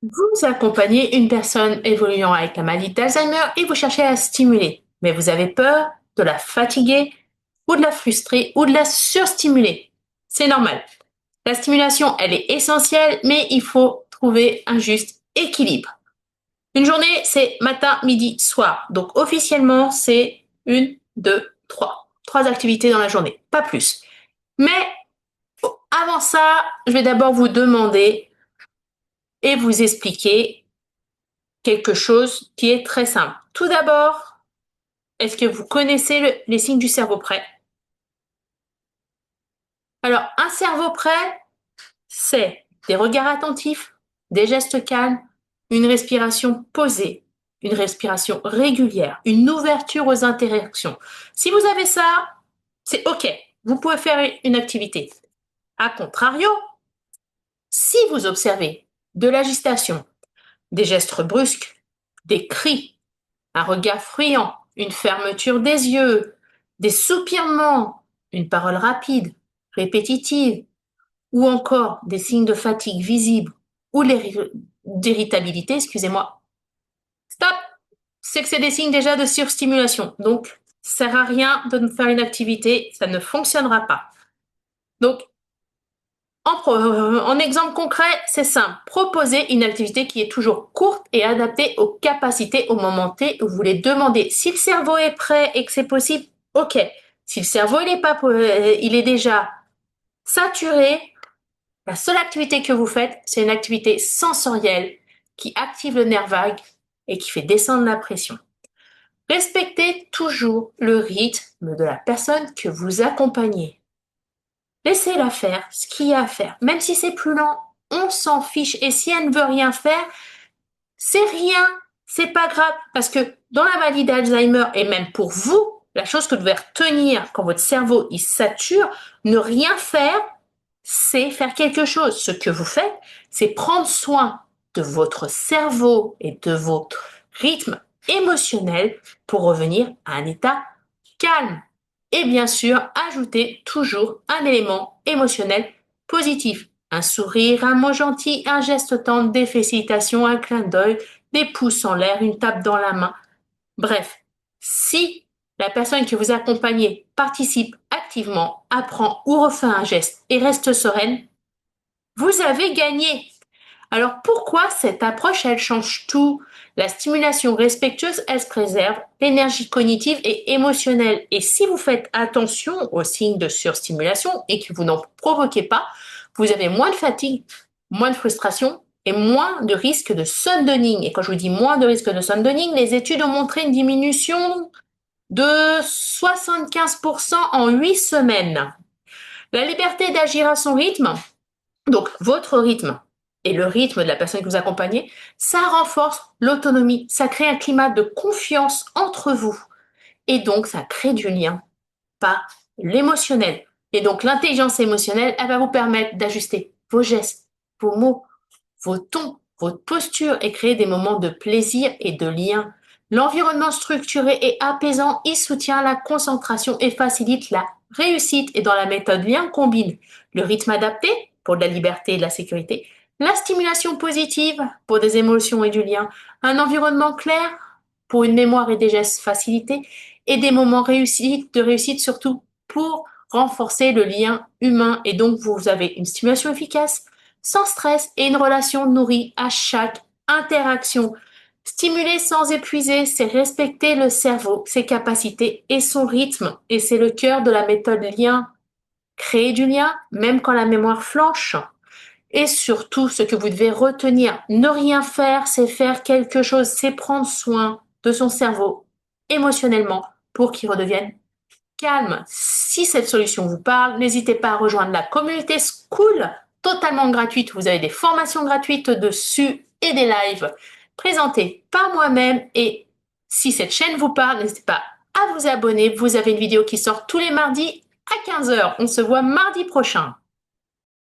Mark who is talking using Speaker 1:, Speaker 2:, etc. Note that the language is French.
Speaker 1: Vous accompagnez une personne évoluant avec la maladie d'Alzheimer et vous cherchez à la stimuler, mais vous avez peur de la fatiguer ou de la frustrer ou de la surstimuler. C'est normal. La stimulation, elle est essentielle, mais il faut trouver un juste équilibre. Une journée, c'est matin, midi, soir. Donc officiellement, c'est une, deux, trois. Trois activités dans la journée, pas plus. Mais avant ça, je vais d'abord vous demander et vous expliquer quelque chose qui est très simple. Tout d'abord, est-ce que vous connaissez les signes du cerveau prêt? Alors, un cerveau prêt, c'est des regards attentifs, des gestes calmes, une respiration posée, une respiration régulière, une ouverture aux interactions. Si vous avez ça, c'est OK. Vous pouvez faire une activité. A contrario, si vous observez de l'agitation, des gestes brusques, des cris, un regard fuyant, une fermeture des yeux, des soupirements, une parole rapide, répétitive, ou encore des signes de fatigue visibles ou d'irritabilité, excusez-moi. Stop! C'est que c'est des signes déjà de surstimulation. Donc, ça ne sert à rien de faire une activité, ça ne fonctionnera pas. Donc, en exemple concret, c'est simple. Proposez une activité qui est toujours courte et adaptée aux capacités au moment T où vous les demandez. Si le cerveau est prêt et que c'est possible, ok. Si le cerveau il est déjà saturé, la seule activité que vous faites, c'est une activité sensorielle qui active le nerf vague et qui fait descendre la pression. Respectez toujours le rythme de la personne que vous accompagnez. Laissez-la faire ce qu'il y a à faire. Même si c'est plus lent, on s'en fiche. Et si elle ne veut rien faire, c'est rien. C'est pas grave. Parce que dans la maladie d'Alzheimer, et même pour vous, la chose que vous devez retenir quand votre cerveau il sature, ne rien faire, c'est faire quelque chose. Ce que vous faites, c'est prendre soin de votre cerveau et de votre rythme émotionnel pour revenir à un état calme. Et bien sûr, ajoutez toujours un élément émotionnel positif. Un sourire, un mot gentil, un geste tendre, des félicitations, un clin d'œil, des pouces en l'air, une tape dans la main. Bref, si la personne que vous accompagnez participe activement, apprend ou refait un geste et reste sereine, vous avez gagné. Alors pourquoi cette approche, elle change tout? La stimulation respectueuse, elle se préserve l'énergie cognitive et émotionnelle. Et si vous faites attention aux signes de surstimulation et que vous n'en provoquez pas, vous avez moins de fatigue, moins de frustration et moins de risque de sundowning. Et quand je vous dis moins de risque de sundowning, les études ont montré une diminution de 75% en 8 semaines. La liberté d'agir à son rythme, donc votre rythme et le rythme de la personne que vous accompagnez, ça renforce l'autonomie, ça crée un climat de confiance entre vous et donc ça crée du lien, pas l'émotionnel. Et donc l'intelligence émotionnelle, elle va vous permettre d'ajuster vos gestes, vos mots, vos tons, votre posture et créer des moments de plaisir et de lien. L'environnement structuré et apaisant, il soutient la concentration et facilite la réussite. Et dans la méthode lien, on combine le rythme adapté pour de la liberté et de la sécurité, la stimulation positive pour des émotions et du lien, un environnement clair pour une mémoire et des gestes facilités et des moments de réussite surtout pour renforcer le lien humain. Et donc vous avez une stimulation efficace, sans stress et une relation nourrie à chaque interaction. Stimuler sans épuiser, c'est respecter le cerveau, ses capacités et son rythme. Et c'est le cœur de la méthode lien. Créer du lien, même quand la mémoire flanche. Et surtout, ce que vous devez retenir, ne rien faire, c'est faire quelque chose, c'est prendre soin de son cerveau émotionnellement pour qu'il redevienne calme. Si cette solution vous parle, n'hésitez pas à rejoindre la communauté School, totalement gratuite. Vous avez des formations gratuites dessus et des lives présentés par moi-même. Et si cette chaîne vous parle, n'hésitez pas à vous abonner. Vous avez une vidéo qui sort tous les mardis à 15h. On se voit mardi prochain.